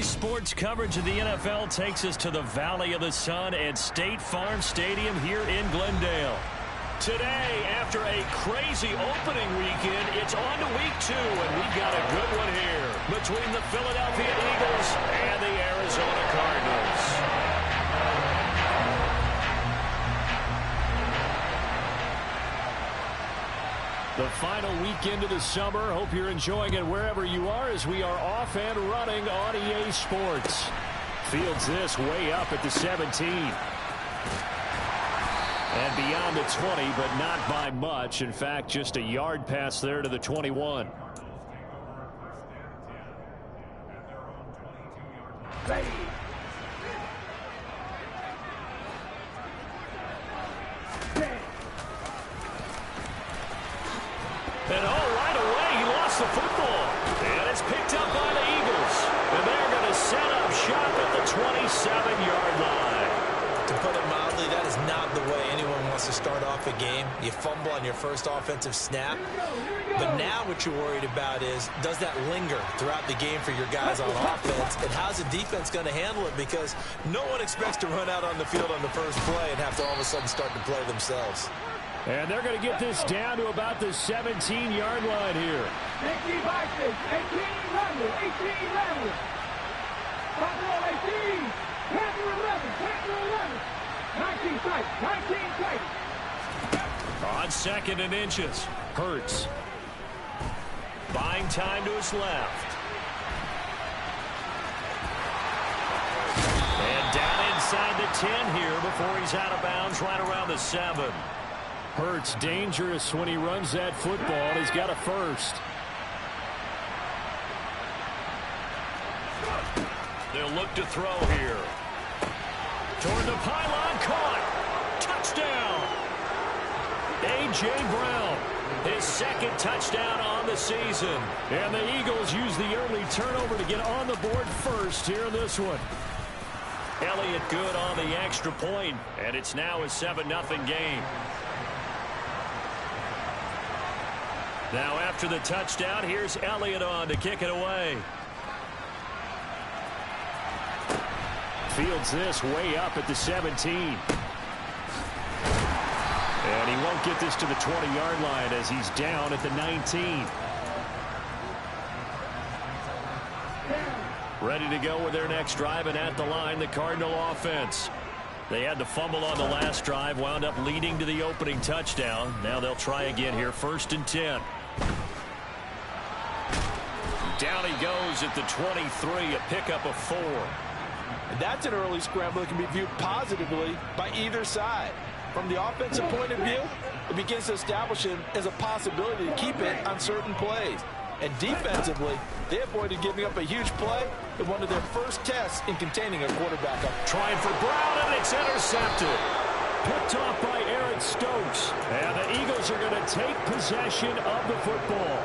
Daily sports coverage of the NFL takes us to the Valley of the Sun at State Farm Stadium here in Glendale. Today, after a crazy opening weekend, it's on to week 2, and we've got a good one here between the Philadelphia Eagles and the Arizona Cardinals. The final weekend of the summer. Hope you're enjoying it wherever you are as we are off and running on EA Sports. Fields this way up at the 17. And beyond the 20, but not by much. In fact, just a yard pass there to the 21. And right away, he lost the football. And it's picked up by the Eagles. And they're going to set up shop at the 27-yard line. To put it mildly, that is not the way anyone wants to start off a game. You fumble on your first offensive snap. But now what you're worried about is, does that linger throughout the game for your guys on offense? And how's the defense going to handle it? Because no one expects to run out on the field on the first play and have to all of a sudden start to play themselves. And they're going to get this down to about the 17-yard line here. 18 boxes, 18 runners, 18 runners. Panther 18, Panther 11, Panther 11. 19 sight, 19 sight. On 2nd and inches, Hurts. Buying time to his left. And down inside the 10 here before he's out of bounds right around the 7. Hurts dangerous when he runs that football. He's got a first. They'll look to throw here. Toward the pylon, caught. Touchdown. A.J. Brown, his 2nd touchdown on the season. And the Eagles use the early turnover to get on the board first here in this one. Elliott good on the extra point, and it's now a 7-0 game. Now after the touchdown, here's Elliott on to kick it away. Fields this way up at the 17. And he won't get this to the 20-yard line as he's down at the 19. Ready to go with their next drive, and at the line, the Cardinal offense. They had the fumble on the last drive, wound up leading to the opening touchdown. Now they'll try again here, 1st and 10. Down he goes at the 23, a pickup of 4. And that's an early scramble that can be viewed positively by either side. From the offensive point of view, it begins to establish it as a possibility to keep it on certain plays. And defensively, they avoided giving up a huge play in one of their first tests in containing a quarterback up. Trying for Brown, and it's intercepted. Picked off by Aaron Stokes. And the Eagles are going to take possession of the football.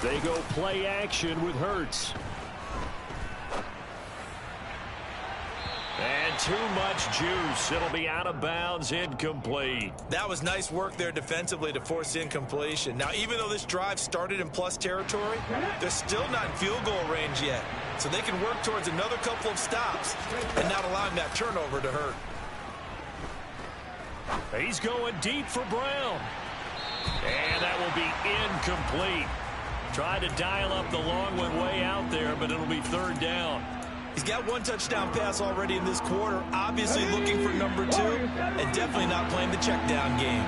They go play action with Hurts. And too much juice. It'll be out of bounds, incomplete. That was nice work there defensively to force incompletion. Now, even though this drive started in plus territory, they're still not in field goal range yet. So they can work towards another couple of stops and not allowing that turnover to hurt. He's going deep for Brown. And that will be incomplete. Tried to dial up the long one way out there, but it'll be 3rd down. He's got 1 touchdown pass already in this quarter, obviously looking for number 2, and definitely not playing the check down game.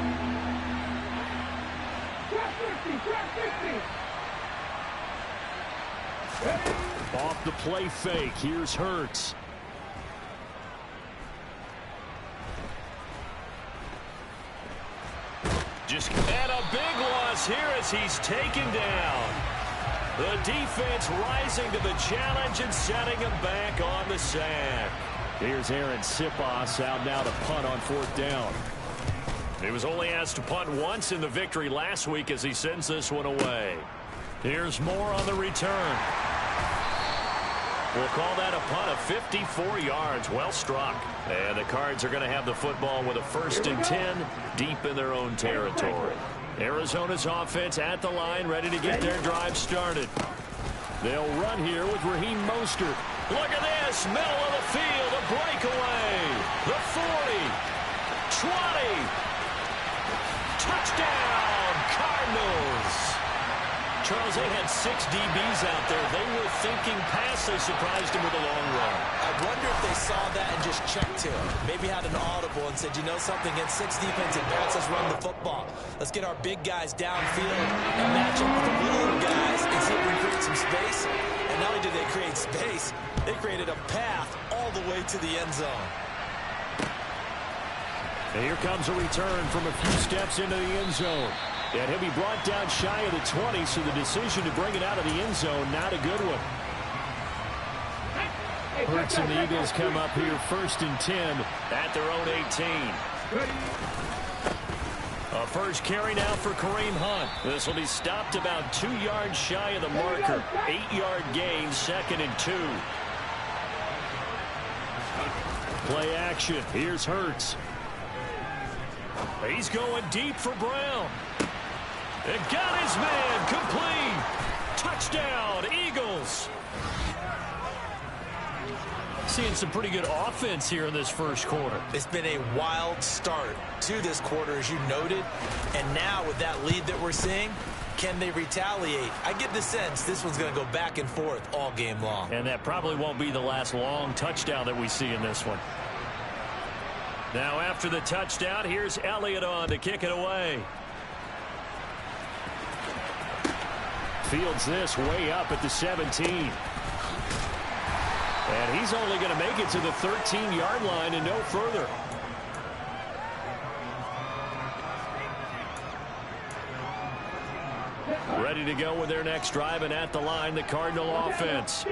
Off the play fake, here's Hurts. And a big loss here as he's taken down. The defense rising to the challenge and setting him back on the sack. Here's Aaron Siposs out now to punt on 4th down. He was only asked to punt once in the victory last week as he sends this one away. Here's Moore on the return. We'll call that a punt of 54 yards. Well struck. And the Cards are going to have the football with a 1st and 10 deep in their own territory. Arizona's offense at the line, ready to get their drive started. They'll run here with Raheem Mostert. Look at this, middle of the field, a breakaway. The 40, 20, touchdown, Cardinals. Charles, they had 6 DBs out there. They were thinking pass. They surprised him with a long run. I wonder if they saw that and just checked to him. Maybe had an audible and said, you know something, against 6 defensive backs, let's run the football. Let's get our big guys downfield and match up with the little guys and see if we can create some space. And not only did they create space, they created a path all the way to the end zone. And here comes a return from a few steps into the end zone. And he'll be brought down shy of the 20, so the decision to bring it out of the end zone, not a good one. Hurts and the Eagles come up here 1st and 10 at their own 18. A first carry now for Kareem Hunt. This will be stopped about 2 yards shy of the marker. 8-yard gain, 2nd and 2. Play action. Here's Hurts. He's going deep for Brown. And got his man complete. Touchdown, Eagles. Seeing some pretty good offense here in this first quarter. It's been a wild start to this quarter, as you noted. And now with that lead that we're seeing, can they retaliate? I get the sense this one's going to go back and forth all game long. And that probably won't be the last long touchdown that we see in this one. Now after the touchdown, here's Elliott on to kick it away. Fields this way up at the 17. And he's only going to make it to the 13-yard line and no further. Ready to go with their next drive, and at the line, the Cardinal offense.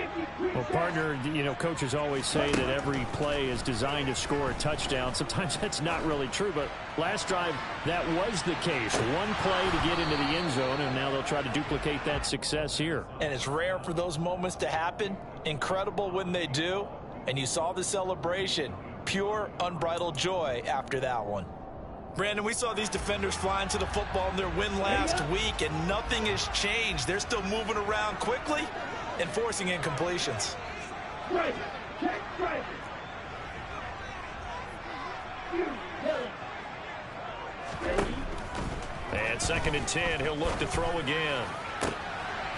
Well, partner, you know, coaches always say that every play is designed to score a touchdown. Sometimes that's not really true, but last drive, that was the case. One play to get into the end zone, and now they'll try to duplicate that success here. And it's rare for those moments to happen. Incredible when they do. And you saw the celebration. Pure, unbridled joy after that one. Brandon, we saw these defenders flying to the football in their win last week, and nothing has changed. They're still moving around quickly and forcing incompletions. And 2nd and 10, he'll look to throw again.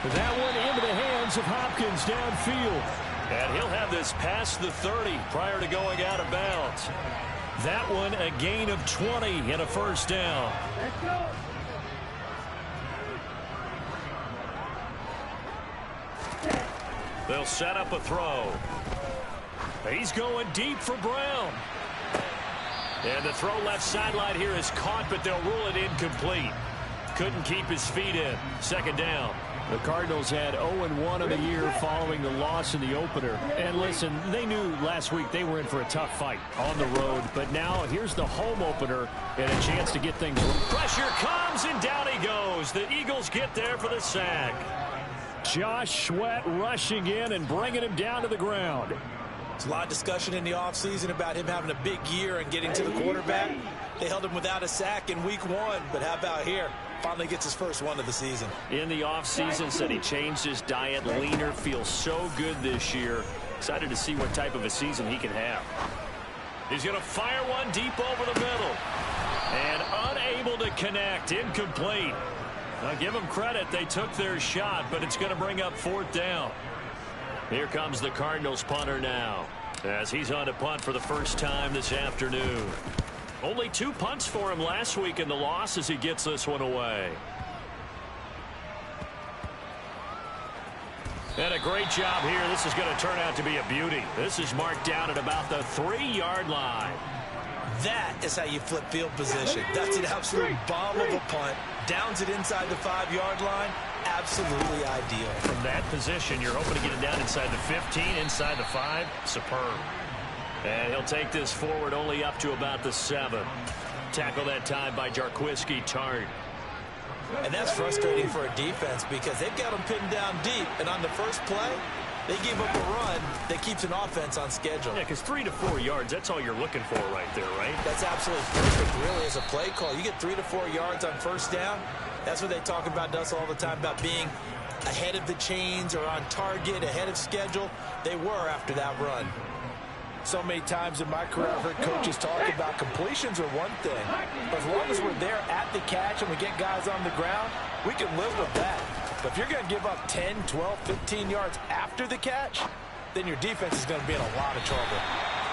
That one into the hands of Hopkins downfield. And he'll have this past the 30 prior to going out of bounds. That one a gain of 20 and a first down. Let's go. They'll set up a throw. He's going deep for Brown. And the throw left sideline here is caught, but they'll rule it incomplete. Couldn't keep his feet in. 2nd down. The Cardinals had 0-1 of the year following the loss in the opener. And listen, they knew last week they were in for a tough fight on the road. But now here's the home opener and a chance to get things. Pressure comes and down he goes. The Eagles get there for the sack. Josh Sweat rushing in and bringing him down to the ground. There's a lot of discussion in the offseason about him having a big year and getting to the quarterback. They held him without a sack in week 1, but how about here? Finally gets his first one of the season. In the offseason, said he changed his diet, leaner, feels so good this year. Excited to see what type of a season he can have. He's going to fire one deep over the middle. And unable to connect, incomplete. Now give them credit, they took their shot, but it's going to bring up 4th down. Here comes the Cardinals punter now, as he's on to punt for the first time this afternoon. Only 2 punts for him last week in the loss as he gets this one away. And a great job here. This is going to turn out to be a beauty. This is marked down at about the 3-yard line. That is how you flip field position. That's an absolute bomb of a punt. Downs it inside the 5-yard line. Absolutely ideal. From that position, you're hoping to get it down inside the 15, inside the 5. Superb. And he'll take this forward only up to about the 7. Tackle that time by Jarquiski Tartt. And that's frustrating for a defense because they've got them pinned down deep. And on the first play, They gave up a run that keeps an offense on schedule. Yeah, because 3 to 4 yards, that's all you're looking for right there, right? That's absolutely perfect, really, as a play call. You get 3 to 4 yards on first down. That's what they talk about to us all the time, about being ahead of the chains or on target, ahead of schedule. They were after that run. So many times in my career, I've heard coaches talk about completions are one thing. But as long as we're there at the catch and we get guys on the ground, we can live with that. But if you're going to give up 10, 12, 15 yards after the catch, then your defense is going to be in a lot of trouble.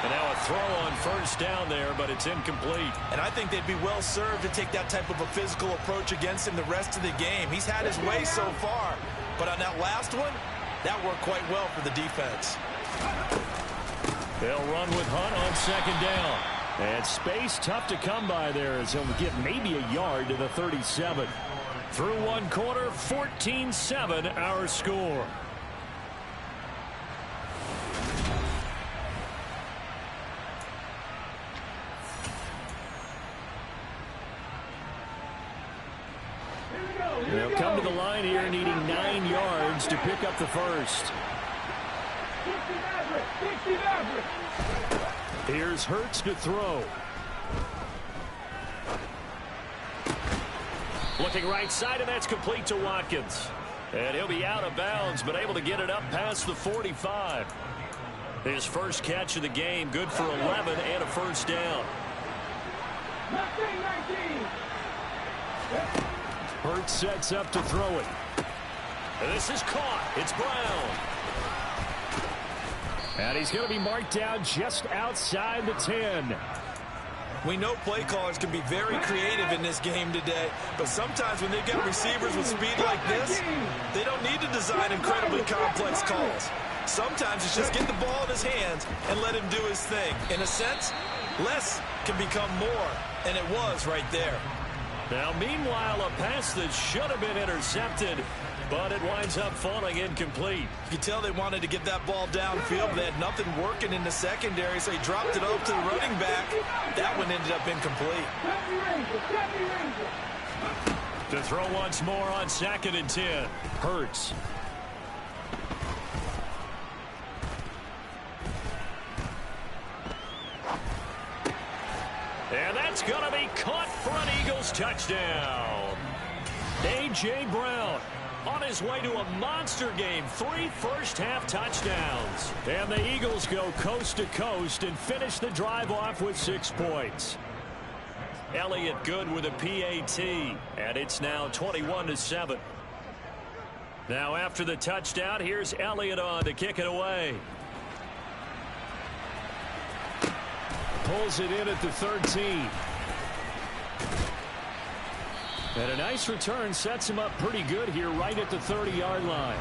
And now a throw on first down there, but it's incomplete. And I think they'd be well served to take that type of a physical approach against him the rest of the game. He's had his way so far, but on that last one, that worked quite well for the defense. They'll run with Hunt on second down. And space tough to come by there as he'll get maybe a yard to the 37. Through one quarter, 14-7 our score. They'll come to the line here needing 9 yards to pick up the first. Here's Hurts to throw. Looking right side, and that's complete to Watkins. And he'll be out of bounds, but able to get it up past the 45. His first catch of the game, good for 11 and a first down. 19. Hurts sets up to throw it. And this is caught. It's Brown. And he's going to be marked down just outside the 10. We know play callers can be very creative in this game today, but sometimes when they've got receivers with speed like this, they don't need to design incredibly complex calls. Sometimes it's just get the ball in his hands and let him do his thing. In a sense, less can become more, and it was right there. Now, meanwhile, a pass that should have been intercepted, but it winds up falling incomplete. You can tell they wanted to get that ball downfield, but they had nothing working in the secondary, so he dropped it up to the running back. That one ended up incomplete. To throw once more on 2nd and 10. Hurts. And that's going to be caught for an Eagles touchdown. A.J. Brown on his way to a monster game. 3 first-half touchdowns. And the Eagles go coast to coast and finish the drive off with 6 points. Elliott good with a PAT. And it's now 21-7. Now after the touchdown, here's Elliott on to kick it away. Pulls it in at the 13. And a nice return sets him up pretty good here right at the 30-yard line.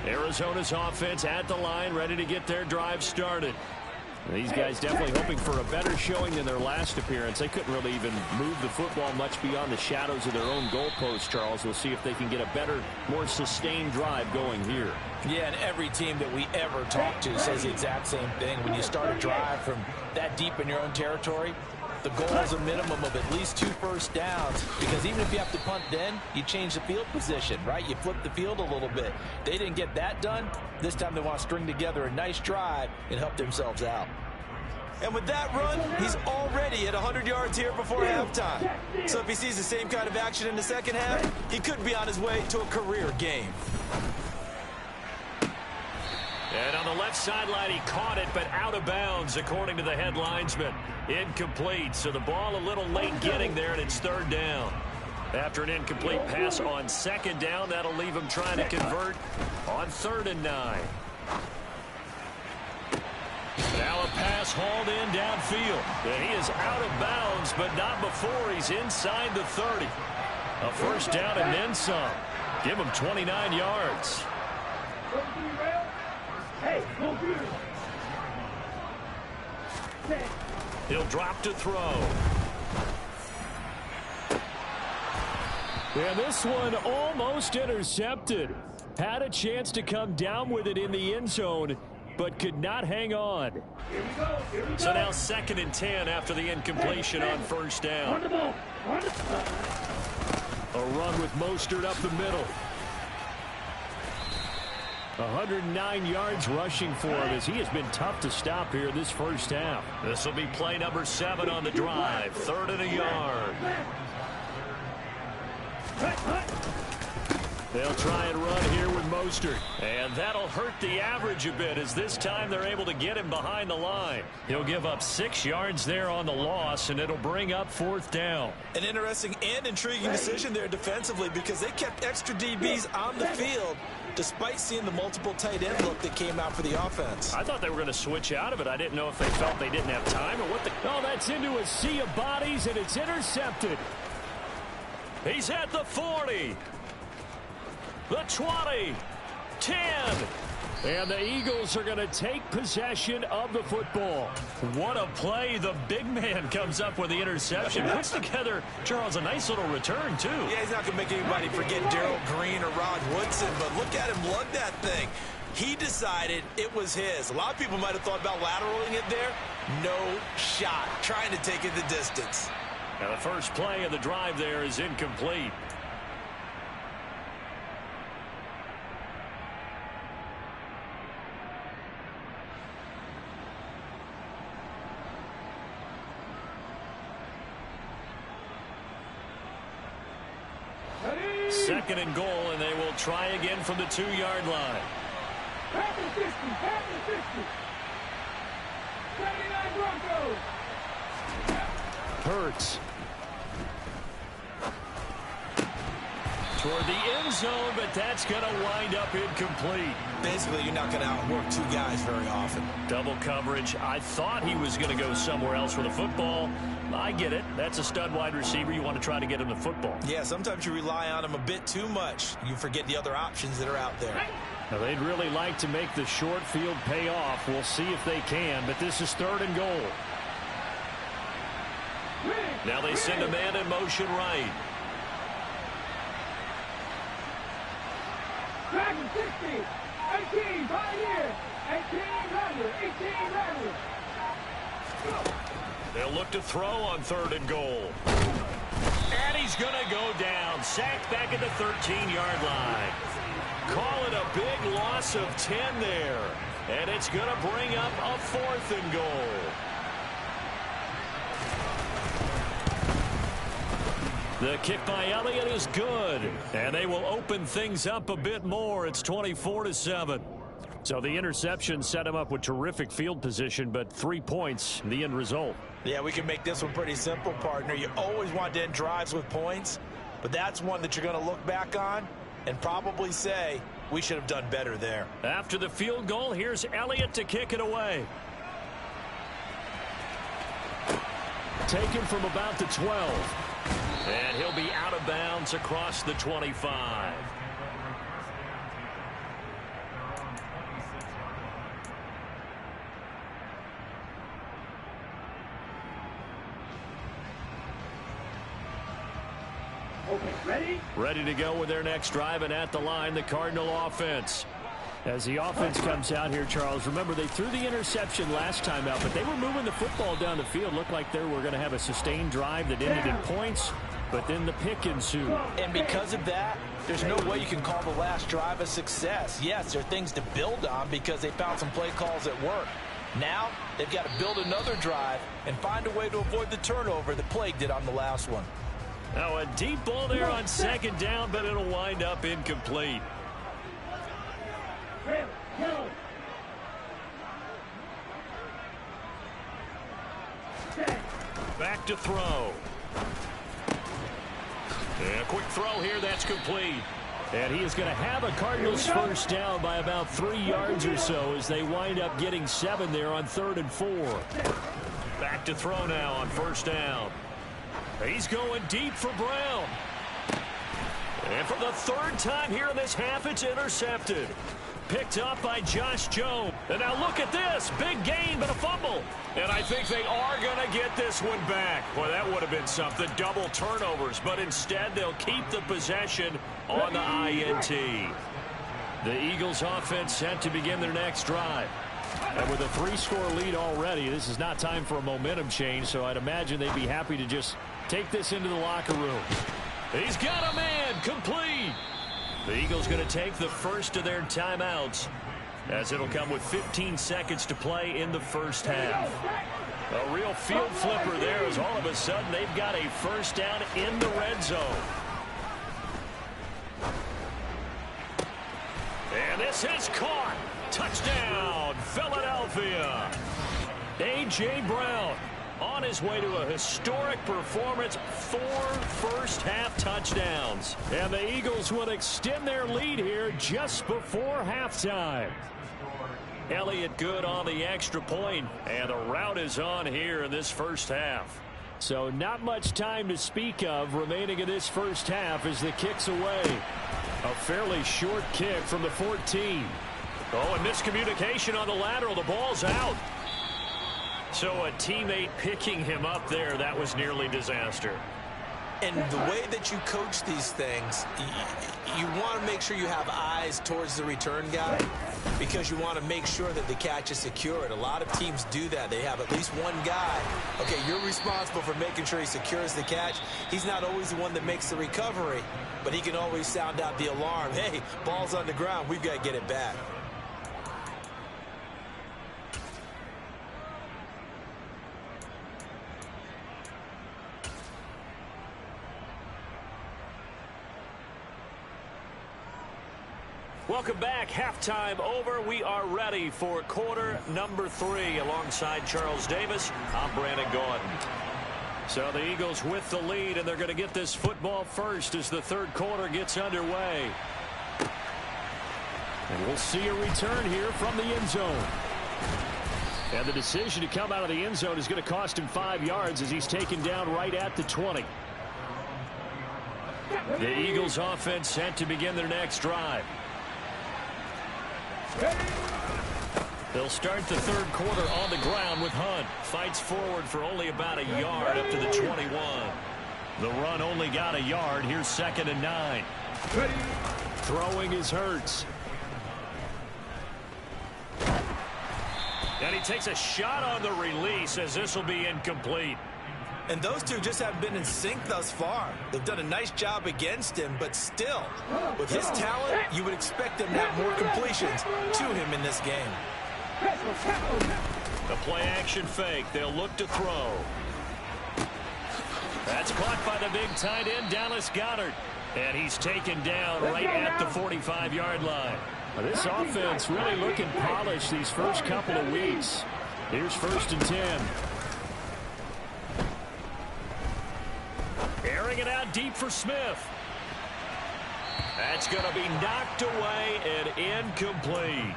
Arizona's offense at the line, ready to get their drive started. These guys definitely hoping for a better showing than their last appearance. They couldn't really even move the football much beyond the shadows of their own goalpost, Charles. We'll see if they can get a better, more sustained drive going here. Yeah, and every team that we ever talk to says the exact same thing. When you start a drive from that deep in your own territory, the goal is a minimum of at least 2 first downs, because even if you have to punt then, you change the field position, right? You flip the field a little bit. They didn't get that done. This time they want to string together a nice drive and help themselves out. And with that run, he's already at 100 yards here before halftime. So if he sees the same kind of action in the second half, he could be on his way to a career game. And on the left sideline, he caught it, but out of bounds, according to the head linesman. Incomplete, so the ball a little late getting there, and it's 3rd down. After an incomplete pass on 2nd down, that'll leave him trying to convert on 3rd and 9. Now a pass hauled in downfield. And he is out of bounds, but not before he's inside the 30. A first down and then some. Give him 29 yards. He'll drop to throw. And this one almost intercepted. Had a chance to come down with it in the end zone. but could not hang on. So now 2nd and 10 after the incompletion on first down. A run with Mostert up the middle. 109 yards rushing for him as he has been tough to stop here this first half. This will be play number 7 on the drive. 3rd and a yard. They'll try and run here with Mostert. And that'll hurt the average a bit as this time they're able to get him behind the line. He'll give up 6 yards there on the loss, and it'll bring up 4th down. An interesting and intriguing decision there defensively because they kept extra DBs on the field despite seeing the multiple tight end look that came out for the offense. I thought they were going to switch out of it. I didn't know if they felt they didn't have time or what. Oh, that's into a sea of bodies, and it's intercepted. He's at the 40. The 20. 10. And the Eagles are going to take possession of the football. What a play. The big man comes up with the interception. Puts together, Charles, a nice little return, too. Yeah, he's not going to make anybody forget Darrell Green or Rod Woodson, but look at him lug that thing. He decided it was his. A lot of people might have thought about lateraling it there. No shot. Trying to take it the distance. Now the first play of the drive there is incomplete. Second and goal, and they will try again from the 2-yard line. Back to 50, back to 50. 79 Broncos. Hurts. Toward the end zone, but that's going to wind up incomplete. Basically, you're not going to outwork 2 guys very often. Double coverage. I thought he was going to go somewhere else with the football. I get it. That's a stud wide receiver. You want to try to get him the football. Yeah, sometimes you rely on him a bit too much. You forget the other options that are out there. Now, they'd really like to make the short field pay off. We'll see if they can, but this is 3rd and goal. Now they send a man in motion right. Back to 60. 18, Pioneer. 18 Rattler. 18 Rattler. They'll look to throw on 3rd and goal. And he's going to go down. Sacked back at the 13-yard line. Call it a big loss of 10 there. And it's going to bring up a 4th and goal. The kick by Elliott is good. And they will open things up a bit more. It's 24-7. So the interception set him up with terrific field position, but 3 points, the end result. Yeah, we can make this one pretty simple, partner. You always want to end drives with points, but that's one that you're going to look back on and probably say, we should have done better there. After the field goal, here's Elliott to kick it away. Taken from about the 12. And he'll be out of bounds across the 25. Okay, ready? Ready to go with their next drive, and at the line, the Cardinal offense. As the offense comes out here, Charles, remember they threw the interception last time out, but they were moving the football down the field. Looked like they were going to have a sustained drive that ended in points, but then the pick ensued. And because of that, there's no way you can call the last drive a success. Yes, there are things to build on because they found some play calls that work. Now, they've got to build another drive and find a way to avoid the turnover that plagued it on the last one. Now a deep ball there on 2nd down, but it'll wind up incomplete. Back to throw. And a quick throw here, that's complete. And he is going to have a Cardinals first down by about 3 yards or so as they wind up getting 7 there on 3rd and 4. Back to throw now on 1st down. He's going deep for Brown. And for the 3rd time here in this half, it's intercepted. Picked up by Josh Jones. And now look at this. Big gain, but a fumble. And I think they are going to get this one back. Boy, that would have been something. Double turnovers. But instead, they'll keep the possession on the INT. The Eagles offense set to begin their next drive. And with a 3-score lead already, this is not time for a momentum change, so I'd imagine they'd be happy to just take this into the locker room. He's got a man, complete. The Eagles going to take the first of their timeouts, as it'll come with 15 seconds to play in the first half. A real field flipper there, as all of a sudden they've got a first down in the red zone. And this is caught. Touchdown, Philadelphia. A.J. Brown on his way to a historic performance, 4 first-half touchdowns. And the Eagles will extend their lead here just before halftime. Elliott good on the extra point, and the route is on here in this first half. So not much time to speak of remaining in this first half as the kick's away. A fairly short kick from the 14. Oh, and miscommunication on the lateral. The ball's out. So a teammate picking him up there, that was nearly disaster. And the way that you coach these things, you want to make sure you have eyes towards the return guy because you want to make sure that the catch is secured. A lot of teams do that. They have at least one guy. Okay, you're responsible for making sure he secures the catch. He's not always the one that makes the recovery, but he can always sound out the alarm. Hey, ball's on the ground. We've got to get it back. Welcome back. Halftime over. We are ready for quarter number 3. Alongside Charles Davis, I'm Brandon Gordon. So the Eagles with the lead, and they're going to get this football first as the third quarter gets underway. And we'll see a return here from the end zone. And the decision to come out of the end zone is going to cost him 5 yards as he's taken down right at the 20. The Eagles offense set to begin their next drive. They'll start the third quarter on the ground with Hunt. Fights forward for only about a yard up to the 21. The run only got a yard. Here's 2nd and 9. Throwing is Hurts. And he takes a shot on the release as this will be incomplete. And those two just haven't been in sync thus far. They've done a nice job against him, but still, with his talent, you would expect them to have more completions to him in this game. The play-action fake. They'll look to throw. That's caught by the big tight end, Dallas Goedert. And he's taken down right at the 45-yard line. This offense really looking polished these first couple of weeks. Here's 1st and 10. Airing it out deep for Smith. That's going to be knocked away and incomplete.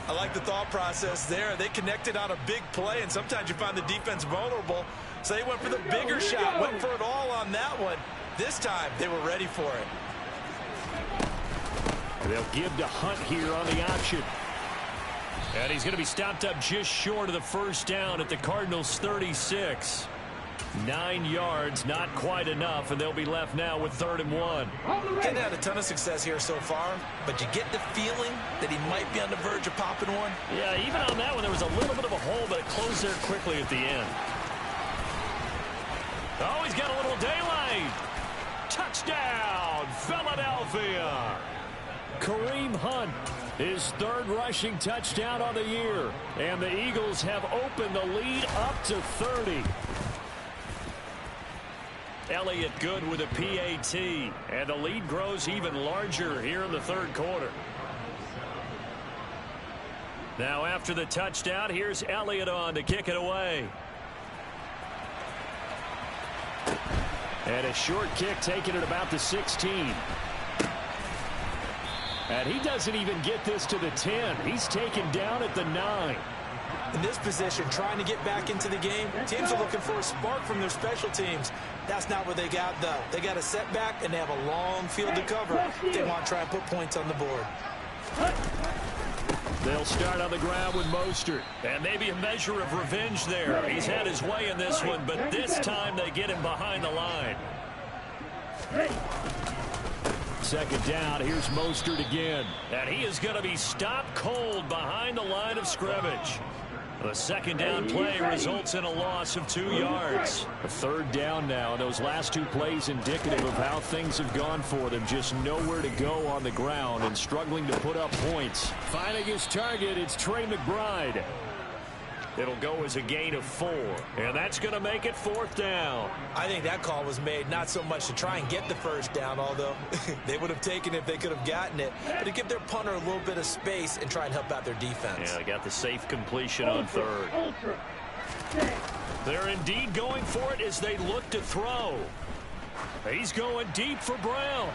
I like the thought process there. They connected on a big play, and sometimes you find the defense vulnerable. So they went for the bigger shot, went for it all on that one. This time, they were ready for it. They'll give to Hunt here on the option. And he's going to be stopped up just short of the first down at the Cardinals' 36. 9 yards, not quite enough, and they'll be left now with 3rd and 1. Getting had a ton of success here so far, but you get the feeling that he might be on the verge of popping one. Yeah, even on that one, there was a little bit of a hole, but it closed there quickly at the end. Oh, he's got a little daylight. Touchdown, Philadelphia. Kareem Hunt, his 3rd rushing touchdown on the year. And the Eagles have opened the lead up to 30. Elliott good with a PAT, and the lead grows even larger here in the third quarter. Now after the touchdown, here's Elliott on to kick it away. And a short kick taken at about the 16. And he doesn't even get this to the 10. He's taken down at the 9. In this position, trying to get back into the game, teams are looking for a spark from their special teams. That's not what they got, though. They got a setback, and they have a long field to cover if they want to try and put points on the board. They'll start on the ground with Mostert. And maybe a measure of revenge there. He's had his way in this one, but this time they get him behind the line. second down. Here's Mostert again. And he is going to be stopped cold behind the line of scrimmage. The second down play results in a loss of 2 yards. A third down now. Those last 2 plays indicative of how things have gone for them. Just nowhere to go on the ground and struggling to put up points. Finding his target, it's Trey McBride. It'll go as a gain of 4, and that's going to make it 4th down. I think that call was made not so much to try and get the first down, although they would have taken it if they could have gotten it, but to give their punter a little bit of space and try and help out their defense. Yeah, they got the safe completion on third. They're indeed going for it as they look to throw. He's going deep for Brown.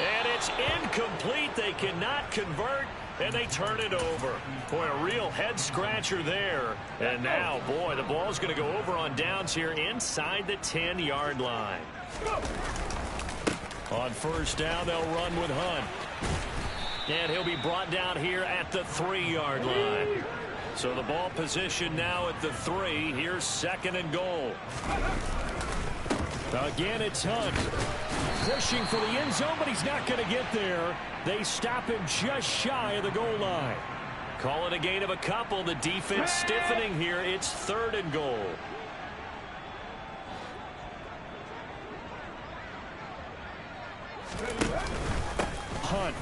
And it's incomplete. They cannot convert. And they turn it over. Boy, a real head-scratcher there. And now, boy, the ball's going to go over on downs here inside the 10-yard line. On first down, they'll run with Hunt. And he'll be brought down here at the 3-yard line. So the ball position now at the 3. Here's 2nd and goal. Again, it's Hunt. Pushing for the end zone, but he's not going to get there. They stop him just shy of the goal line. Call it a gain of a couple. The defense stiffening here. It's 3rd and goal. Hunt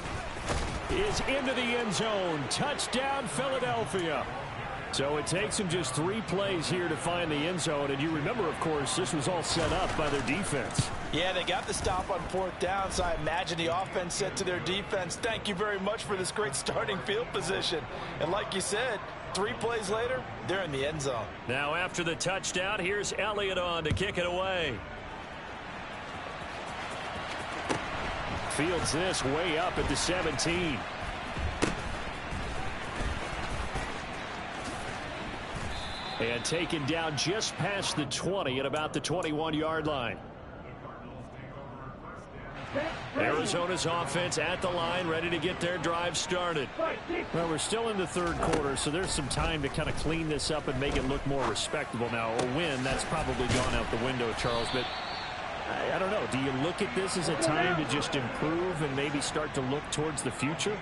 is into the end zone. Touchdown, Philadelphia. So it takes him just 3 plays here to find the end zone. And you remember, of course, this was all set up by their defense. Yeah, they got the stop on 4th down, so I imagine the offense said to their defense, thank you very much for this great starting field position. And like you said, 3 plays later, they're in the end zone. Now after the touchdown, here's Elliott on to kick it away. Fields this way up at the 17. And taken down just past the 20 at about the 21-yard line. Arizona's offense at the line, ready to get their drive started. Well, we're still in the 3rd quarter, so there's some time to kind of clean this up and make it look more respectable. Now, a win, that's probably gone out the window, Charles, but I don't know. Do you look at this as a time to just improve and maybe start to look towards the future?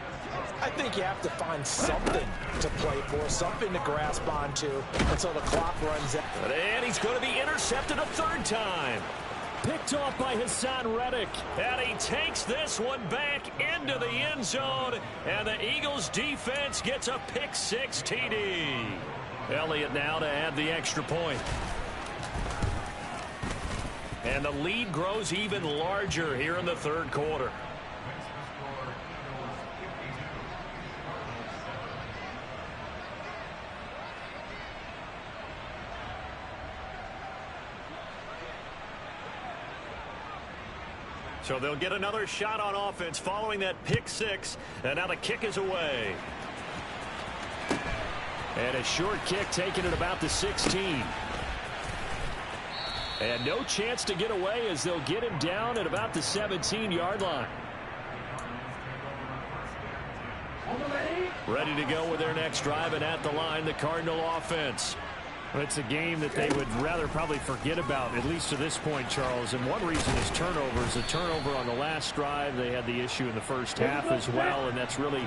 I think you have to find something to play for, something to grasp onto until the clock runs out. And he's going to be intercepted a 3rd time. Picked off by Hassan Reddick. And he takes this one back into the end zone. And the Eagles defense gets a pick-6 TD. Elliott now to add the extra point. And the lead grows even larger here in the 3rd quarter. So they'll get another shot on offense following that pick-6. And now the kick is away. And a short kick taken at about the 16. And no chance to get away as they'll get him down at about the 17-yard line. Ready to go with their next drive, and at the line, the Cardinal offense. It's a game that they would rather probably forget about, at least to this point, Charles. And one reason is turnovers. A turnover on the last drive. They had the issue in the first half as well, and that's really,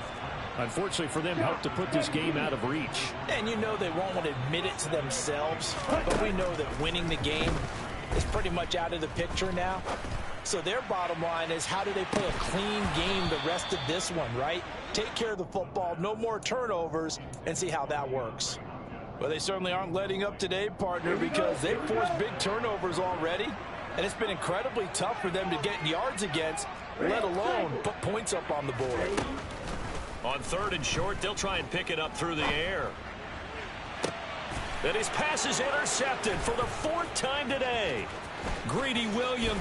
unfortunately for them, helped to put this game out of reach. And you know they won't want to admit it to themselves, but we know that winning the game is pretty much out of the picture now. So their bottom line is, how do they play a clean game the rest of this one, right? Take care of the football, no more turnovers, and see how that works. Well, they certainly aren't letting up today, partner, because they've forced big turnovers already, and it's been incredibly tough for them to get yards against, let alone put points up on the board. On 3rd and short, they'll try and pick it up through the air. And his pass is intercepted for the 4th time today. Greedy Williams